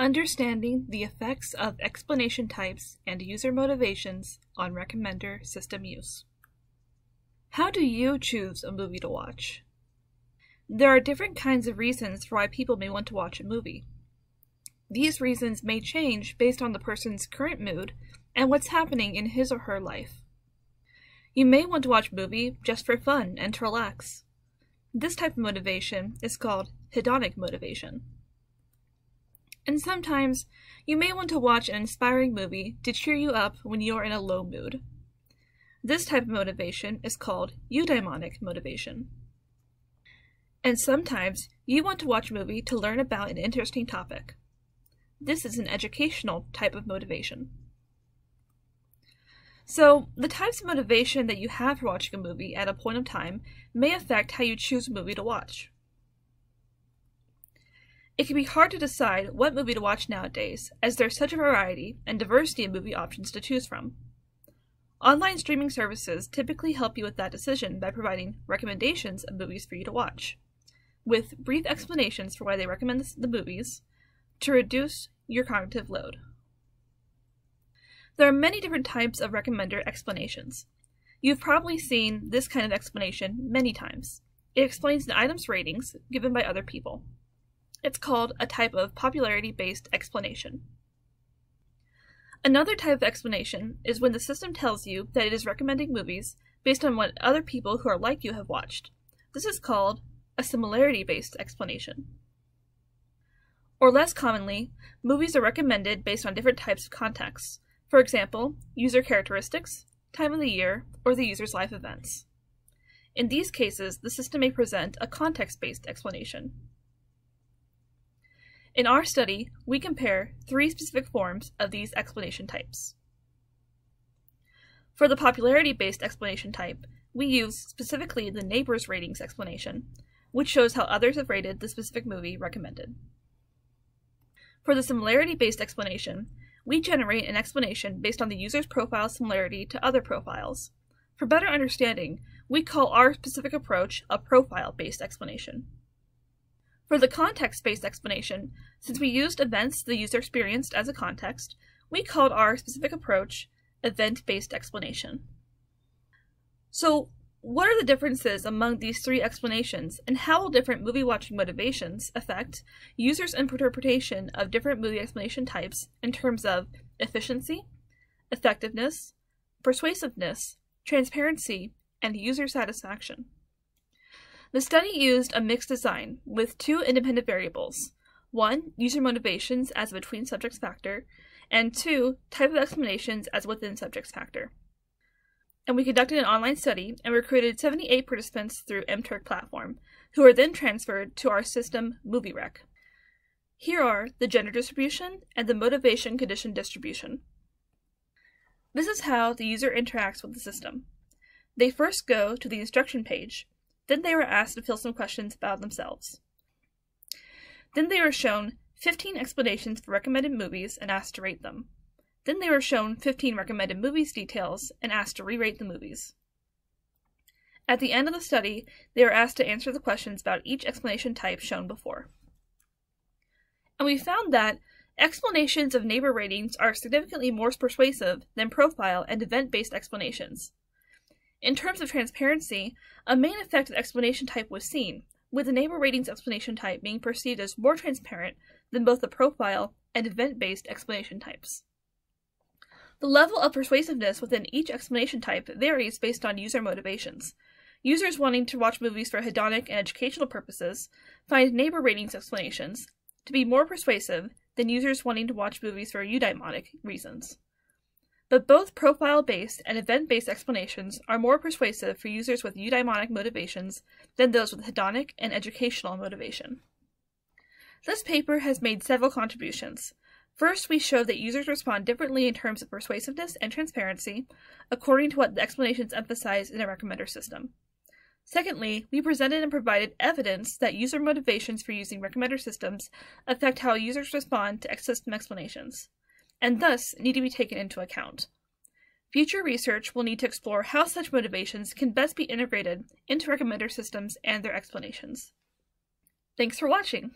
Understanding the effects of explanation types and user motivations on recommender system use. How do you choose a movie to watch? There are different kinds of reasons for why people may want to watch a movie. These reasons may change based on the person's current mood and what's happening in his or her life. You may want to watch a movie just for fun and to relax. This type of motivation is called Hedonic Motivation. And sometimes, you may want to watch an inspiring movie to cheer you up when you are in a low mood. This type of motivation is called Eudaimonic Motivation. And sometimes, you want to watch a movie to learn about an interesting topic. This is an educational type of motivation. So, the types of motivation that you have for watching a movie at a point of time may affect how you choose a movie to watch. It can be hard to decide what movie to watch nowadays, as there's such a variety and diversity of movie options to choose from. Online streaming services typically help you with that decision by providing recommendations of movies for you to watch, with brief explanations for why they recommend the movies, to reduce your cognitive load. There are many different types of recommender explanations. You've probably seen this kind of explanation many times. It explains an item's ratings given by other people. It's called a type of popularity-based explanation. Another type of explanation is when the system tells you that it is recommending movies based on what other people who are like you have watched. This is called a similarity-based explanation. Or less commonly, movies are recommended based on different types of contexts. For example, user characteristics, time of the year, or the user's life events. In these cases, the system may present a context-based explanation. In our study, we compare 3 specific forms of these explanation types. For the popularity-based explanation type, we use specifically the neighbor's ratings explanation, which shows how others have rated the specific movie recommended. For the similarity-based explanation, we generate an explanation based on the user's profile similarity to other profiles. For better understanding, we call our specific approach a profile-based explanation. For the context-based explanation, since we used events the user experienced as a context, we called our specific approach event-based explanation. So, what are the differences among these 3 explanations, and how will different movie-watching motivations affect users' interpretation of different movie explanation types in terms of efficiency, effectiveness, persuasiveness, transparency, and user satisfaction? The study used a mixed design with 2 independent variables, 1, user motivations as a between subjects factor, and 2, type of explanations as a within subjects factor. And we conducted an online study and recruited 78 participants through mTurk platform, who were then transferred to our system MovieRec. Here are the gender distribution and the motivation condition distribution. This is how the user interacts with the system. They first go to the instruction page. Then they were asked to fill some questions about themselves. Then they were shown 15 explanations for recommended movies and asked to rate them. Then they were shown 15 recommended movies details and asked to re-rate the movies. At the end of the study, they were asked to answer the questions about each explanation type shown before. And we found that explanations of neighbor ratings are significantly more persuasive than profile and event-based explanations. In terms of transparency, a main effect of explanation type was seen, with the neighbor ratings explanation type being perceived as more transparent than both the profile and event-based explanation types. The level of persuasiveness within each explanation type varies based on user motivations. Users wanting to watch movies for hedonic and educational purposes find neighbor ratings explanations to be more persuasive than users wanting to watch movies for eudaimonic reasons. But both profile-based and event-based explanations are more persuasive for users with eudaimonic motivations than those with hedonic and educational motivation. This paper has made several contributions. First, we showed that users respond differently in terms of persuasiveness and transparency, according to what the explanations emphasize in a recommender system. Secondly, we presented and provided evidence that user motivations for using recommender systems affect how users respond to system explanations, and thus need to be taken into account. Future research will need to explore how such motivations can best be integrated into recommender systems and their explanations. Thanks for watching!